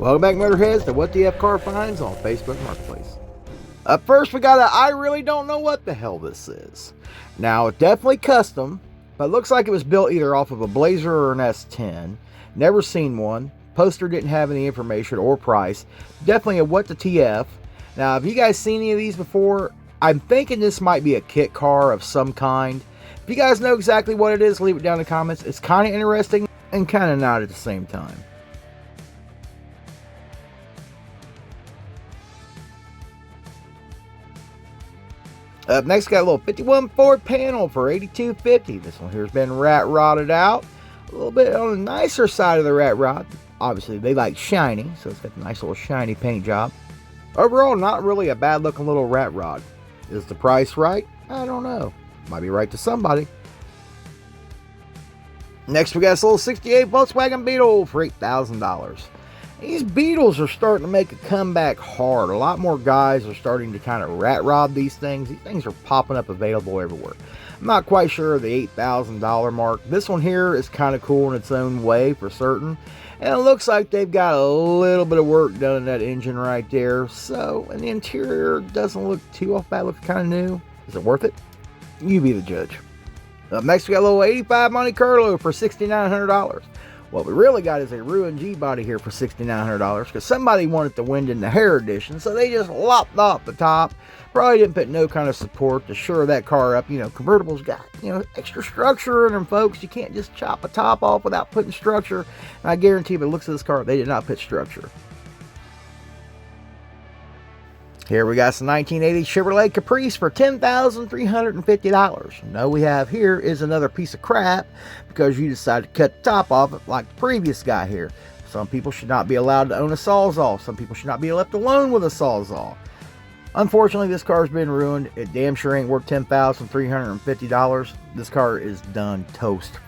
Welcome back, Motorheads, to WTF Car Finds on Facebook Marketplace. Up first, we got I really don't know what the hell this is. Now, it's definitely custom, but it looks like it was built either off of a Blazer or an S10. Never seen one. Poster didn't have any information or price. Definitely a WTF. Now, have you guys seen any of these before? I'm thinking this might be a kit car of some kind. If you guys know exactly what it is, leave it down in the comments. It's kind of interesting and kind of not at the same time. Up next, got a little 51 Ford panel for $82.50. This one here has been rat rotted out. A little bit on the nicer side of the rat rod. Obviously, they like shiny, so it's got a nice little shiny paint job. Overall, not really a bad looking little rat rod. Is the price right? I don't know. Might be right to somebody. Next, we got this little 68 Volkswagen Beetle for $8,000. These Beetles are starting to make a comeback hard. A lot more guys are starting to kind of rat rod these things. These things are popping up available everywhere. I'm not quite sure of the $8,000 mark. This one here is kind of cool in its own way for certain. And it looks like they've got a little bit of work done in that engine right there. So, and the interior doesn't look too off bad. It looks kind of new. Is it worth it? You be the judge. Up next, we got a little 85 Monte Carlo for $6,900. What we really got is a ruined G-body here for $6,900 because somebody wanted the wind in the hair edition, so they just lopped off the top. Probably didn't put no kind of support to shore that car up. You know, convertibles got, extra structure in them, folks. You can't just chop a top off without putting structure. And I guarantee, by the looks of this car, they did not put structure. Here we got some 1980 Chevrolet Caprice for $10,350. No, we have here is another piece of crap because you decided to cut the top off it like the previous guy here. Some people should not be allowed to own a Sawzall. Some people should not be left alone with a Sawzall. Unfortunately, this car's been ruined. It damn sure ain't worth $10,350. This car is done, toast,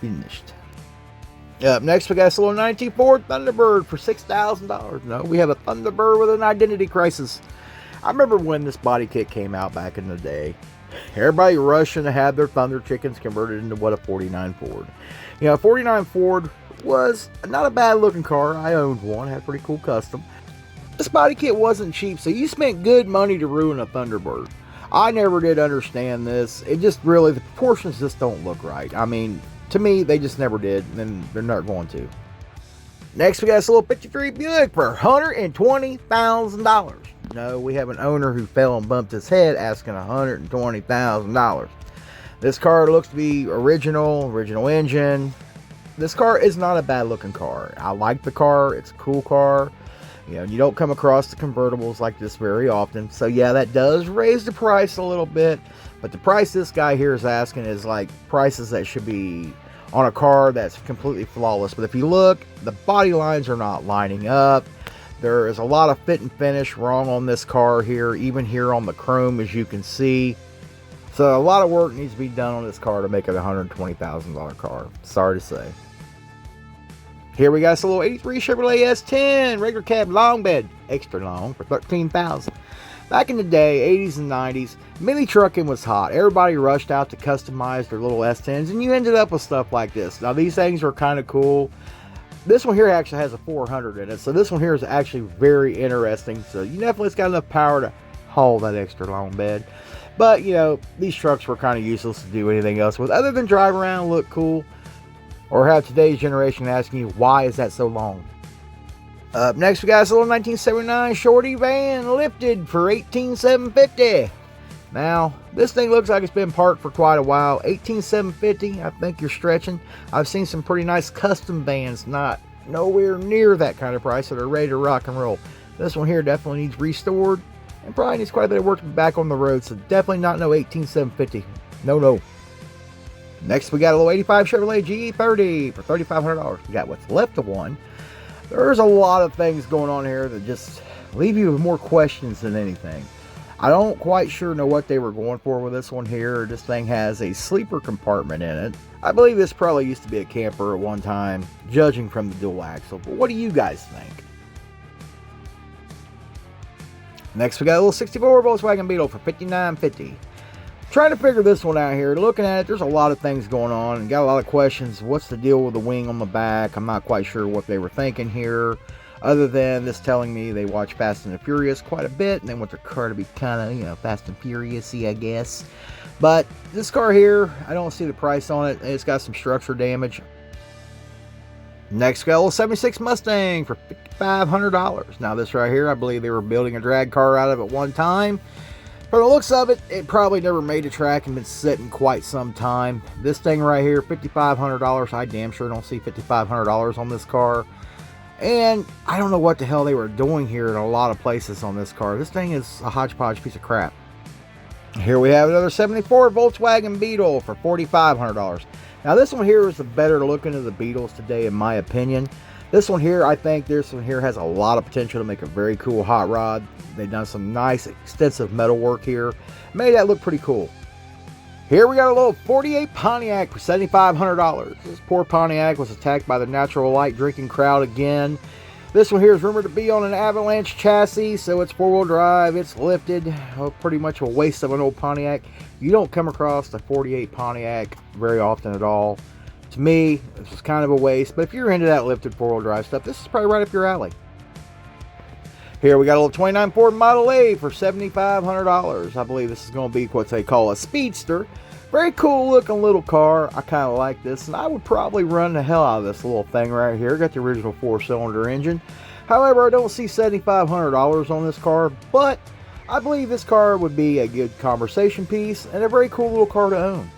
finished. Up next, we got this little 19 Ford Thunderbird for $6,000. No, we have a Thunderbird with an identity crisis. I remember when this body kit came out back in the day. Everybody rushing to have their Thunder Chickens converted into what a 49 Ford. A 49 Ford was not a bad looking car. I owned one, had a pretty cool custom. This body kit wasn't cheap, so you spent good money to ruin a Thunderbird. I never did understand this. It just really, the proportions just don't look right. I mean, to me, they just never did, and they're not going to. Next, we got this little 53 Buick for $120,000. No, we have an owner who fell and bumped his head asking $120,000. This car looks to be original engine. This car is not a bad looking car. I like the car. It's a cool car. You don't come across the convertibles like this very often. So yeah, that does raise the price a little bit. But the price this guy here is asking is like prices that should be on a car that's completely flawless. But if you look, the body lines are not lining up. There is a lot of fit and finish wrong on this car here, even here on the chrome, as you can see. So a lot of work needs to be done on this car to make it a $120,000 car. Sorry to say. Here we got this little 83 Chevrolet S10, regular cab long bed, extra long, for $13,000. Back in the day, 80s and 90s, mini trucking was hot. Everybody rushed out to customize their little S10s, and you ended up with stuff like this. Now, these things are kind of cool. This one here actually has a 400 in it, so this one here is actually very interesting. So you definitely got enough power to haul that extra long bed. But, these trucks were kind of useless to do anything else with, other than drive around, look cool, or have today's generation asking you, why is that so long? Up next, we got this little 1979 Shorty van lifted for $18,750. Now, this thing looks like it's been parked for quite a while. $18,750, I think you're stretching. I've seen some pretty nice custom vans, not nowhere near that kind of price, that are ready to rock and roll. This one here definitely needs restored and probably needs quite a bit of work back on the road, so definitely not no $18,750. No. Next, we got a little 85 Chevrolet GE30 for $3,500. We got what's left of one. There's a lot of things going on here that just leave you with more questions than anything. I don't quite sure know what they were going for with this one here. This thing has a sleeper compartment in it. I believe this probably used to be a camper at one time, judging from the dual axle. But what do you guys think? Next, we got a little 64 Volkswagen Beetle for $59.50. Trying to figure this one out here. Looking at it, there's a lot of things going on and got a lot of questions. What's the deal with the wing on the back? I'm not quite sure what they were thinking here. Other than this telling me they watch Fast and the Furious quite a bit and they want their car to be kind of, Fast and Furious-y, I guess. But this car here, I don't see the price on it. It's got some structural damage. Next, got a little 76 Mustang for $5,500. Now this right here, I believe they were building a drag car out of it one time. From the looks of it, it probably never made a track and been sitting quite some time. This thing right here, $5,500. I damn sure don't see $5,500 on this car. And I don't know what the hell they were doing here in a lot of places on this car. This thing is a hodgepodge piece of crap. Here we have another 74 Volkswagen Beetle for $4,500. Now this one here is the better looking of the Beetles today in my opinion. This one here, I think this one here has a lot of potential to make a very cool hot rod. They've done some nice extensive metal work here. Made that look pretty cool. Here we got a little 48 Pontiac for $7,500. This poor Pontiac was attacked by the natural light drinking crowd again. This one here is rumored to be on an Avalanche chassis, so it's four-wheel drive, it's lifted. Oh, pretty much a waste of an old Pontiac. You don't come across the 48 Pontiac very often at all. To me, this is kind of a waste, but if you're into that lifted four-wheel drive stuff, this is probably right up your alley. Here we got a little 29 Ford Model A for $7,500. I believe this is going to be what they call a speedster. Very cool looking little car. I kind of like this, and I would probably run the hell out of this little thing right here. Got the original 4-cylinder engine. However, I don't see $7,500 on this car, but I believe this car would be a good conversation piece and a very cool little car to own.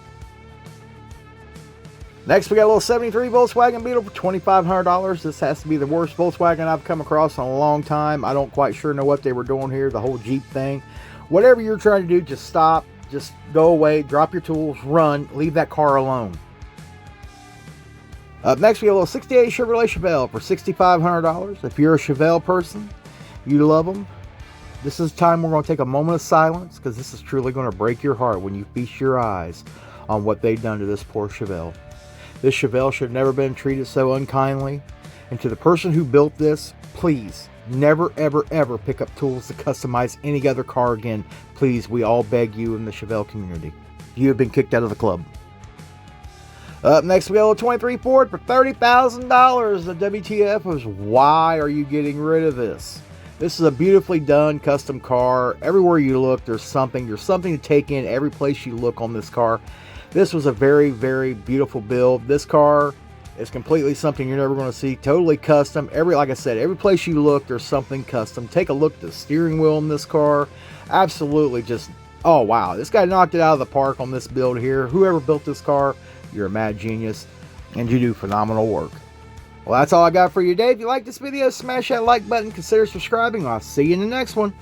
Next, we got a little 73 Volkswagen Beetle for $2,500. This has to be the worst Volkswagen I've come across in a long time. I don't quite sure know what they were doing here, the whole Jeep thing. Whatever you're trying to do, just stop. Just go away, drop your tools, run, leave that car alone. Up next, we have a little 68 Chevrolet Chevelle for $6,500. If you're a Chevelle person, you love them, this is the time we're going to take a moment of silence because this is truly going to break your heart when you feast your eyes on what they've done to this poor Chevelle. This Chevelle should have never been treated so unkindly. And to the person who built this, please, never, ever, ever pick up tools to customize any other car again. Please, we all beg you in the Chevelle community. You have been kicked out of the club. Up next, we got a little 23 Ford for $30,000. The WTF was, why are you getting rid of this? This is a beautifully done custom car. Everywhere you look, there's something to take in every place you look on this car. This was a very, very beautiful build. This car is completely something you're never going to see. Totally custom. Like I said, every place you look, there's something custom. Take a look at the steering wheel in this car. Absolutely just, oh wow. This guy knocked it out of the park on this build here. Whoever built this car, you're a mad genius and you do phenomenal work. Well, that's all I got for you today. If you like this video, smash that like button. Consider subscribing. I'll see you in the next one.